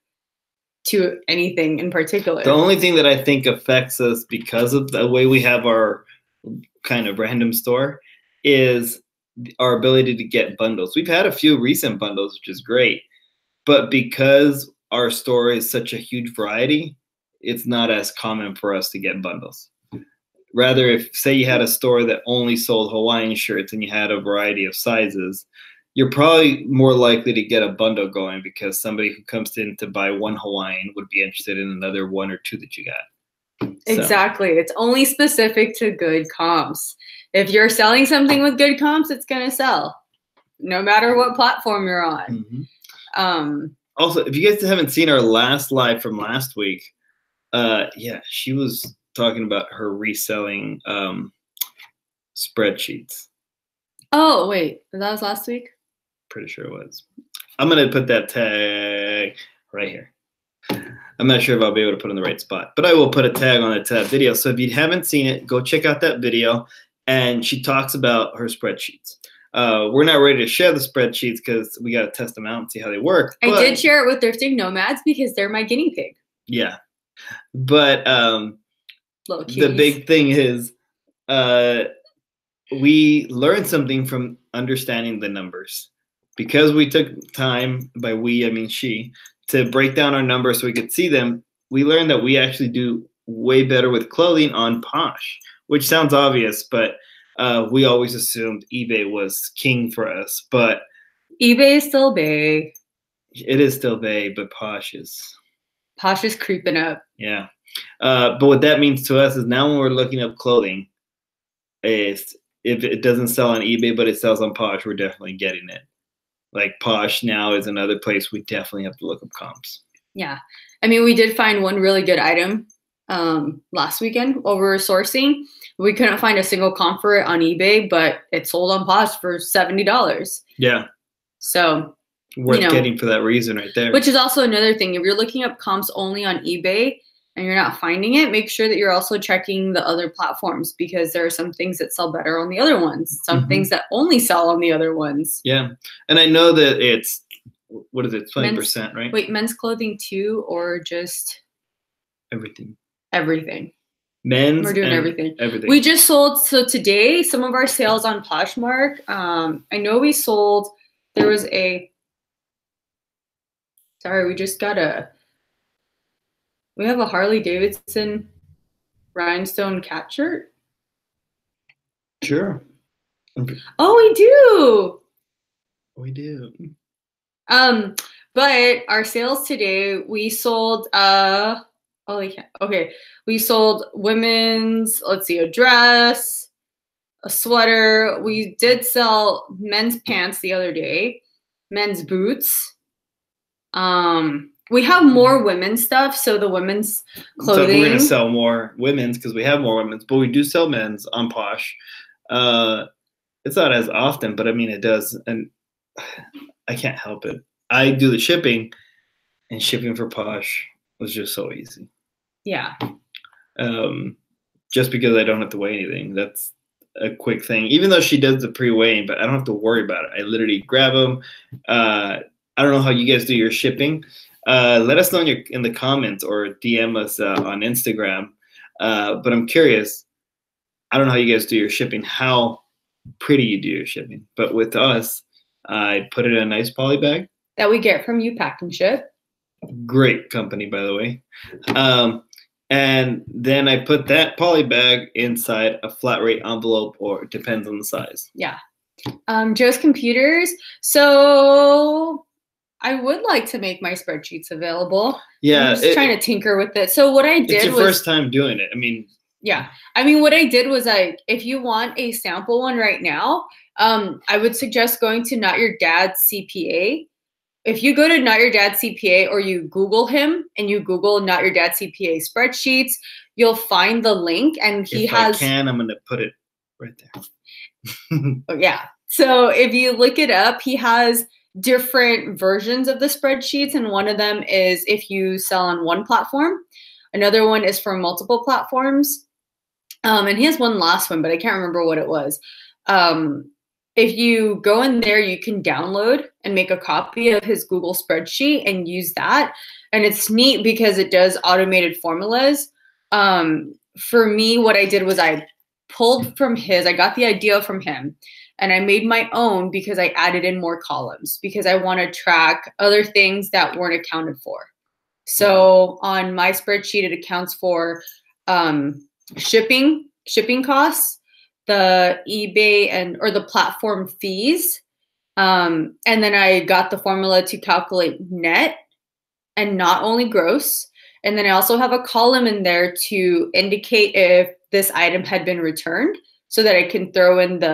to anything in particular. The only thing that I think affects us because of the way we have our kind of random store is our ability to get bundles. We've had a few recent bundles, which is great. But because our store is such a huge variety, it's not as common for us to get bundles. Rather, if say you had a store that only sold Hawaiian shirts and you had a variety of sizes, you're probably more likely to get a bundle going because somebody who comes in to buy one Hawaiian would be interested in another 1 or 2 that you got. Exactly. It's only specific to good comps. If you're selling something with good comps, it's going to sell no matter what platform you're on. Mm-hmm. Also, if you guys haven't seen our last live from last week, she was talking about her reselling spreadsheets. Oh, wait. That was last week? Pretty sure it was. I'm going to put that tag right here. I'm not sure if I'll be able to put it in the right spot, but I will put a tag on that video. So if you haven't seen it, go check out that video. And she talks about her spreadsheets. We're not ready to share the spreadsheets because we got to test them out and see how they work. I did share it with Thrifting Nomads because they're my guinea pig. Yeah. But the big thing is we learned something from understanding the numbers. Because we took time, by we, I mean she, to break down our numbers so we could see them, we learned that we actually do way better with clothing on Posh, which sounds obvious, but we always assumed eBay was king for us. But eBay is still bae. It is still bae, but Posh is creeping up. Yeah. But what that means to us is now when we're looking up clothing, if it doesn't sell on eBay, but it sells on Posh, we're definitely getting it. Like Posh now is another place we definitely have to look up comps. Yeah. I mean, we did find one really good item last weekend while we were sourcing. We couldn't find a single comp for it on eBay, but it sold on Posh for $70. Yeah. So worth getting for that reason right there. Which is also another thing. If you're looking up comps only on eBay and you're not finding it, make sure that you're also checking the other platforms, because there are some things that sell better on the other ones, some things that only sell on the other ones. Yeah. And I know that it's, what is it, 20%, right? Wait, men's clothing too, or just everything? Everything. Men's. We're doing everything. Everything. We just sold, so today, some of our sales on Poshmark, I know we sold, there was a, sorry, we have a Harley Davidson rhinestone cat shirt. Sure. Okay. Oh, we do. We do. But our sales today, we sold, we sold women's, let's see, a dress, a sweater. We did sell men's pants the other day, men's boots. We have more women's stuff, so the women's clothing. So we're gonna sell more women's because we have more women's, but we do sell men's on Posh. It's not as often, but I mean it does, and I can't help it. I do the shipping, and shipping for Posh was just so easy. Yeah. Just because I don't have to weigh anything, that's a quick thing. Even though she does the pre-weighing, but I don't have to worry about it. I literally grab them. I don't know how you guys do your shipping. Let us know in the comments or DM us on Instagram. But I'm curious. I don't know how you guys do your shipping, how pretty you do your shipping. But with us, I put it in a nice poly bag. That we get from You Pack and Ship. Great company, by the way. And then I put that poly bag inside a flat rate envelope, or it depends on the size. Yeah. Joe's Computers. So I would like to make my spreadsheets available. Yeah. I'm just trying to tinker with it. So what I did was— It's your first time doing it. I mean— Yeah. I mean, what I did was if you want a sample one right now, I would suggest going to Not Your Dad's CPA. If you go to Not Your Dad's CPA, or you Google him and you Google Not Your Dad's CPA spreadsheets, you'll find the link, and he has— I'm going to put it right there. Oh, yeah. So if you look it up, he has different versions of the spreadsheets, and one of them is if you sell on one platform. Another one is for multiple platforms. And he has one last one, but I can't remember what it was. If you go in there, you can download and make a copy of his Google spreadsheet and use that. And it's neat because it does automated formulas. For me, what I did was I pulled from his, I got the idea from him, and I made my own because I added in more columns because I want to track other things that weren't accounted for. So on my spreadsheet, it accounts for shipping costs, the eBay or the platform fees. And then I got the formula to calculate net and not only gross. And then I also have a column in there to indicate if this item had been returned, so that I can throw in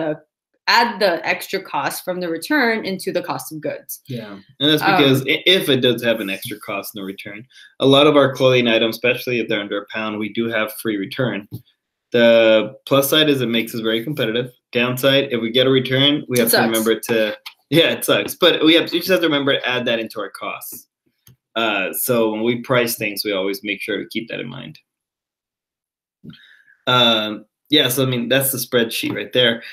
add the extra cost from the return into the cost of goods. Yeah. And that's because if it does have an extra cost in the return, a lot of our clothing items, especially if they're under £1, we do have free return. The plus side is it makes us very competitive. Downside, if we get a return, we have to remember it sucks. But we just have to remember to add that into our costs. So when we price things, we always make sure to keep that in mind. Yeah, so I mean, that's the spreadsheet right there.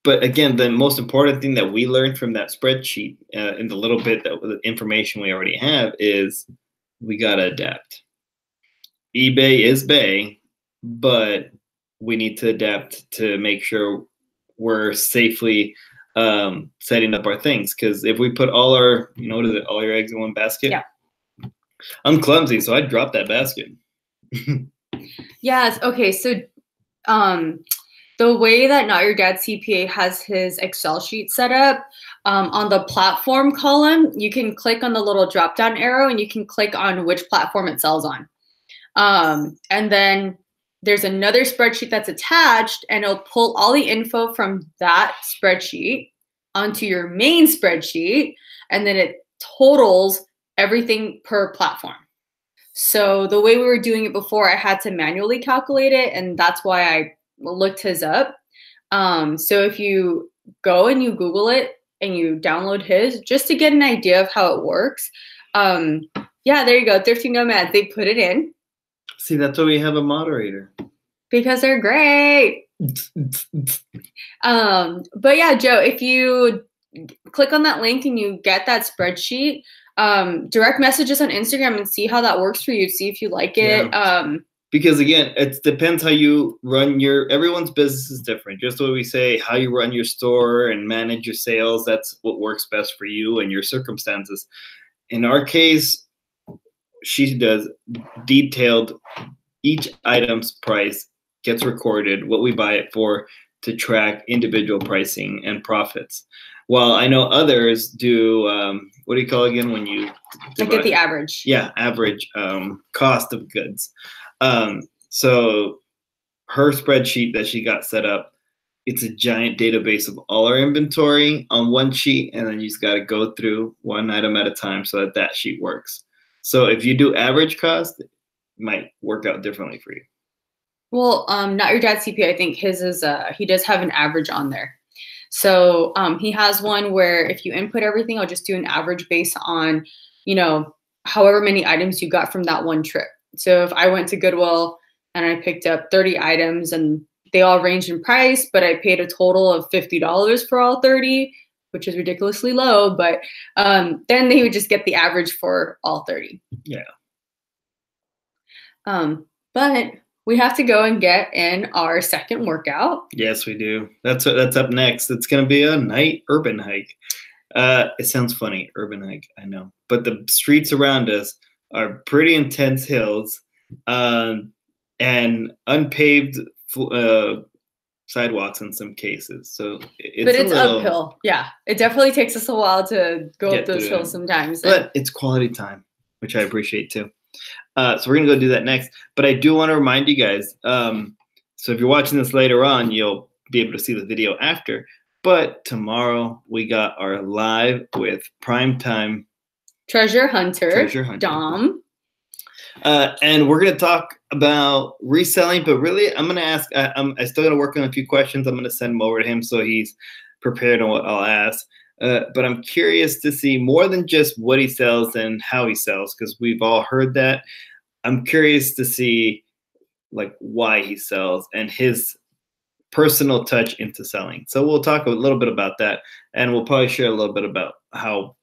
But again, the most important thing that we learned from that spreadsheet, in the little bit the information we already have, is we gotta adapt. eBay is bae, but we need to adapt to make sure we're safely setting up our things. Because if we put all our, all your eggs in one basket, I'm clumsy, so I dropped that basket. Yes. Okay. So, the way that Not Your Dad's CPA has his Excel sheet set up, on the platform column, you can click on the little drop down arrow and you can click on which platform it sells on. And then there's another spreadsheet that's attached, and it'll pull all the info from that spreadsheet onto your main spreadsheet, and then it totals everything per platform. So the way we were doing it before, I had to manually calculate it, and that's why I looked his up. So if you go and you Google it and you download his, just to get an idea of how it works. Yeah, there you go, Thrifty Nomads. They put it in. See, that's why we have a moderator. Because they're great. But yeah, Joe, if you click on that link and you get that spreadsheet, direct messages on Instagram and see how that works for you. See if you like it. Yeah. Because again, it depends how you run everyone's business is different. Just what we say, how you run your store and manage your sales, that's what works best for you and your circumstances. In our case, she does detailed, each item's price gets recorded, what we buy it for, to track individual pricing and profits. While I know others do, what do you call it again when you get the average? Yeah, average cost of goods. So her spreadsheet that she got set up, it's a giant database of all our inventory on one sheet, and then you just got to go through one item at a time so that that sheet works. So if you do average cost, it might work out differently for you. Well, Not Your Dad's CPA, I think his is, he does have an average on there. So he has one where if you input everything, I'll just do an average based on, you know, however many items you got from that one trip. So if I went to Goodwill and I picked up 30 items and they all ranged in price, but I paid a total of $50 for all 30, which is ridiculously low, but then they would just get the average for all 30. Yeah. But we have to go and get in our second workout. Yes, we do. That's up next. It's going to be a night urban hike. It sounds funny, urban hike, I know. But the streets around us are pretty intense hills and unpaved sidewalks in some cases. So it's uphill. Yeah, it definitely takes us a while to go up those hills sometimes. But it's quality time, which I appreciate too. So we're going to go do that next. But I do want to remind you guys, so if you're watching this later on, you'll be able to see the video after. But tomorrow we got our live with Primetime Treasure Hunter. Dom. And we're going to talk about reselling, but really I'm going to ask, I still got to work on a few questions. I'm going to send them over to him so he's prepared on what I'll ask. But I'm curious to see more than just what he sells and how he sells, because we've all heard that. I'm curious to see like why he sells and his personal touch into selling. So we'll talk a little bit about that, and we'll probably share a little bit about how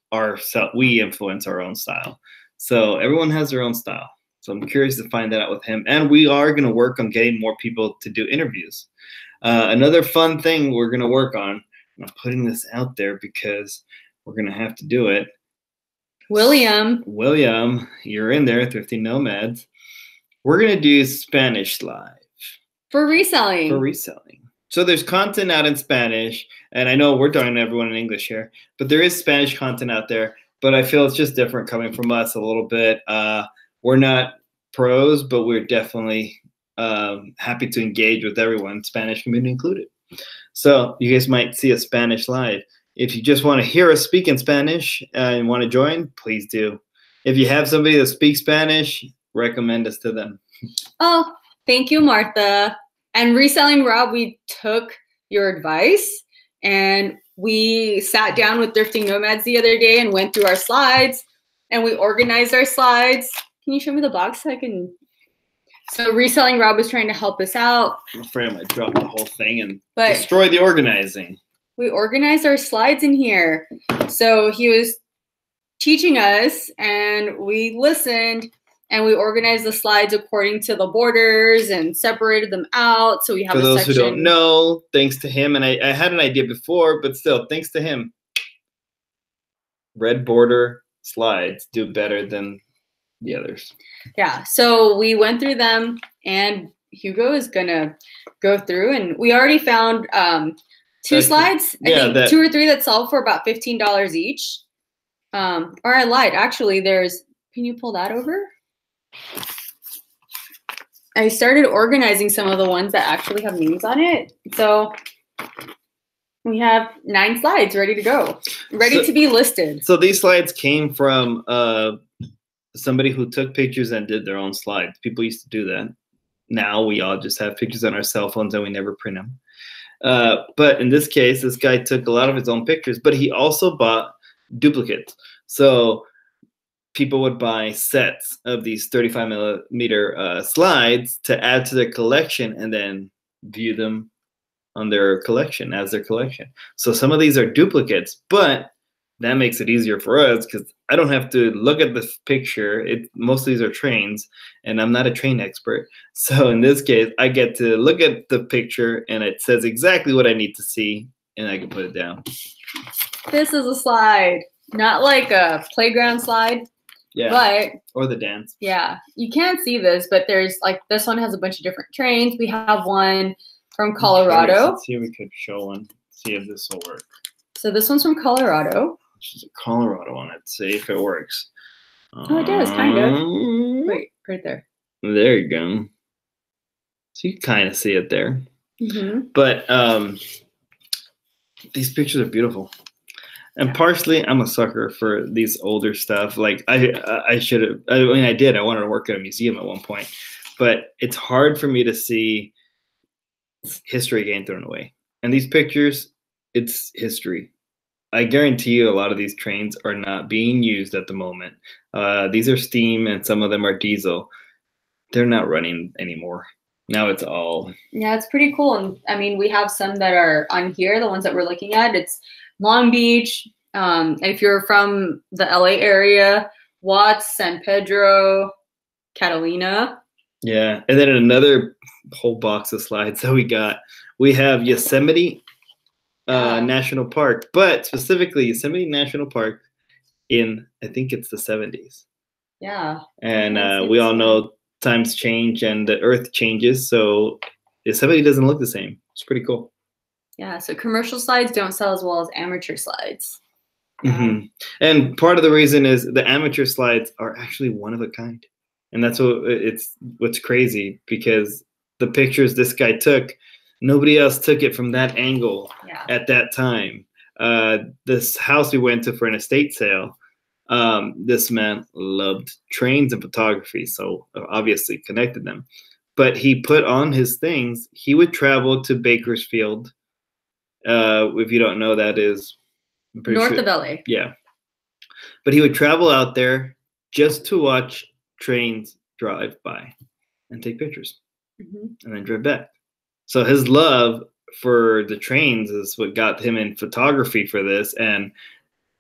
we influence our own style. So everyone has their own style. So I'm curious to find that out with him. And we are going to work on getting more people to do interviews. Another fun thing we're going to work on, I'm putting this out there because we're going to have to do it. William, you're in there, Thrifty Nomads. We're going to do Spanish live. For reselling. So there's content out in Spanish, and I know we're talking to everyone in English here, but there is Spanish content out there, but I feel it's just different coming from us a little bit. We're not pros, but we're definitely happy to engage with everyone, Spanish community included. So you guys might see a Spanish live. If you just want to hear us speak in Spanish and want to join, please do. If you have somebody that speaks Spanish, recommend us to them. Oh, thank you, Martha. And Reselling Rob, we took your advice and we sat down with Thrifting Nomads the other day and went through our slides and we organized our slides. Can you show me the box so I can? So Reselling Rob was trying to help us out. I'm afraid I might drop the whole thing and destroy the organizing. We organized our slides in here. So he was teaching us and we listened and we organized the slides according to the borders and separated them out. So we have a section. For those who don't know, thanks to him, and I had an idea before, but still, thanks to him, red border slides do better than the others. Yeah. So we went through them, and Hugo is gonna go through, and we already found two slides. I think 2 or 3 that sell for about $15 each. Or I lied. Actually, can you pull that over? I started organizing some of the ones that actually have names on it. So we have 9 slides ready to go, ready to be listed. So these slides came from somebody who took pictures and did their own slides. People used to do that. Now we all just have pictures on our cell phones and we never print them. But in this case, this guy took a lot of his own pictures, but he also bought duplicates. So people would buy sets of these 35 millimeter slides to add to their collection and then view them on their collection as their collection. So some of these are duplicates, but that makes it easier for us because I don't have to look at the picture. Most of these are trains, and I'm not a train expert. So in this case, I get to look at the picture, and it says exactly what I need to see, and I can put it down. This is a slide, not like a playground slide. Yeah, but or the dance. Yeah, you can't see this, but there's like this one has a bunch of different trains. We have one from Colorado. Let's see if we could show one. See if this will work. So this one's from Colorado. This is a Colorado one. Let's see if it works. Oh, it does, kind of. Wait, right there. There you go. So you kind of see it there. Mm-hmm. But these pictures are beautiful. And partially, I'm a sucker for these older stuff. Like I should have. I mean, I did. I wanted to work at a museum at one point, but it's hard for me to see history getting thrown away. And these pictures, it's history. I guarantee you, a lot of these trains are not being used at the moment. These are steam, and some of them are diesel. They're not running anymore. Now it's all. Yeah, it's pretty cool. And I mean, we have some that are on here. The ones that we're looking at, it's Long Beach. If you're from the LA area, Watts, San Pedro, Catalina. Yeah, and then another whole box of slides that we have Yosemite National Park, but specifically Yosemite National Park in, I think it's the 70s. Yeah. And we all know times change and the earth changes, so Yosemite doesn't look the same. It's pretty cool. Yeah, so commercial slides don't sell as well as amateur slides. Mm-hmm. And part of the reason is the amateur slides are actually one of a kind. And that's what's crazy, because the pictures this guy took, nobody else took it from that angle at that time. This house we went to for an estate sale, this man loved trains and photography, so obviously connected them. But he put on his things. He would travel to Bakersfield. If you don't know, that is north of LA. Yeah. But he would travel out there just to watch trains drive by and take pictures, and then drive back. So his love for the trains is what got him in photography for this, and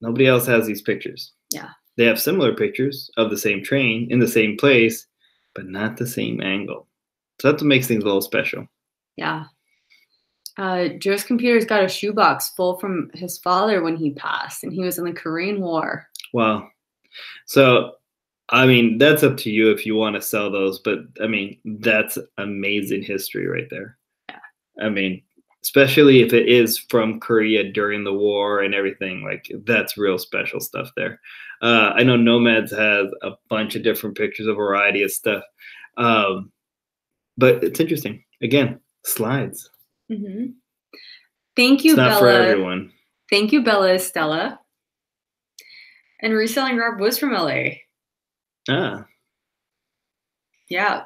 nobody else has these pictures. Yeah. They have similar pictures of the same train in the same place, but not the same angle. So that's what makes things a little special. Yeah. Joe's computer's got a shoebox full from his father when he passed, and he was in the Korean War. Wow. So, I mean, that's up to you if you want to sell those, but I mean, that's amazing history right there. Yeah. I mean, especially if it is from Korea during the war and everything, like that's real special stuff there. I know Nomads has a bunch of different pictures, a variety of stuff. But it's interesting. Again, slides. Mm-hmm. Thank you, it's not Bella. For everyone. Thank you, Bella Estella. And Reselling Rob was from LA. Ah. Yeah.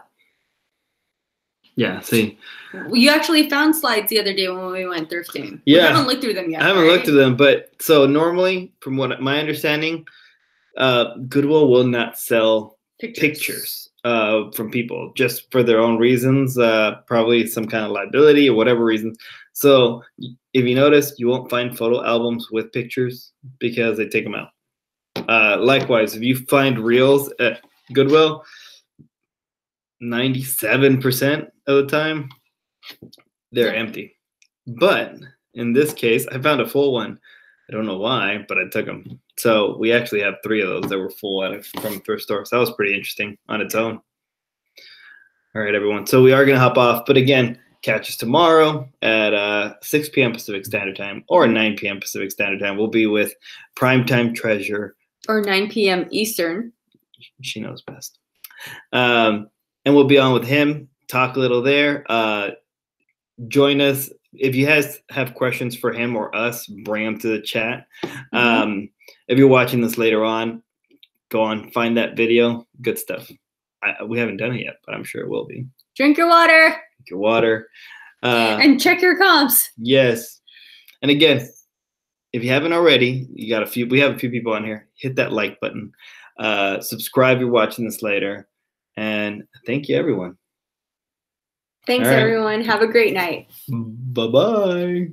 Yeah, see. You actually found slides the other day when we went thrifting. Yeah. We haven't looked through them yet. I haven't looked through them, but so normally, from what my understanding, Goodwill will not sell pictures from people just for their own reasons, probably some kind of liability or whatever reason. So if you notice, you won't find photo albums with pictures because they take them out. Likewise, if you find reels at Goodwill, 97% of the time, they're empty. But in this case, I found a full one I don't know why, but I took them. So we actually have 3 of those that were full from a thrift store. So that was pretty interesting on its own. All right, everyone. So we are going to hop off. But again, catch us tomorrow at 6 p.m. Pacific Standard Time or 9 p.m. Pacific Standard Time. We'll be with Primetime Treasure. Or 9 p.m. Eastern. She knows best. And we'll be on with him, talk a little there. Join us. If you guys have questions for him or us, bring them to the chat. If you're watching this later on, go on, find that video. Good stuff. We haven't done it yet, but I'm sure it will be. Drink your water. Drink your water. And check your comps. Yes. And again, if you haven't already, we have a few people on here. Hit that like button. Subscribe if you're watching this later. And thank you, everyone. Thanks, everyone. Have a great night. Bye-bye.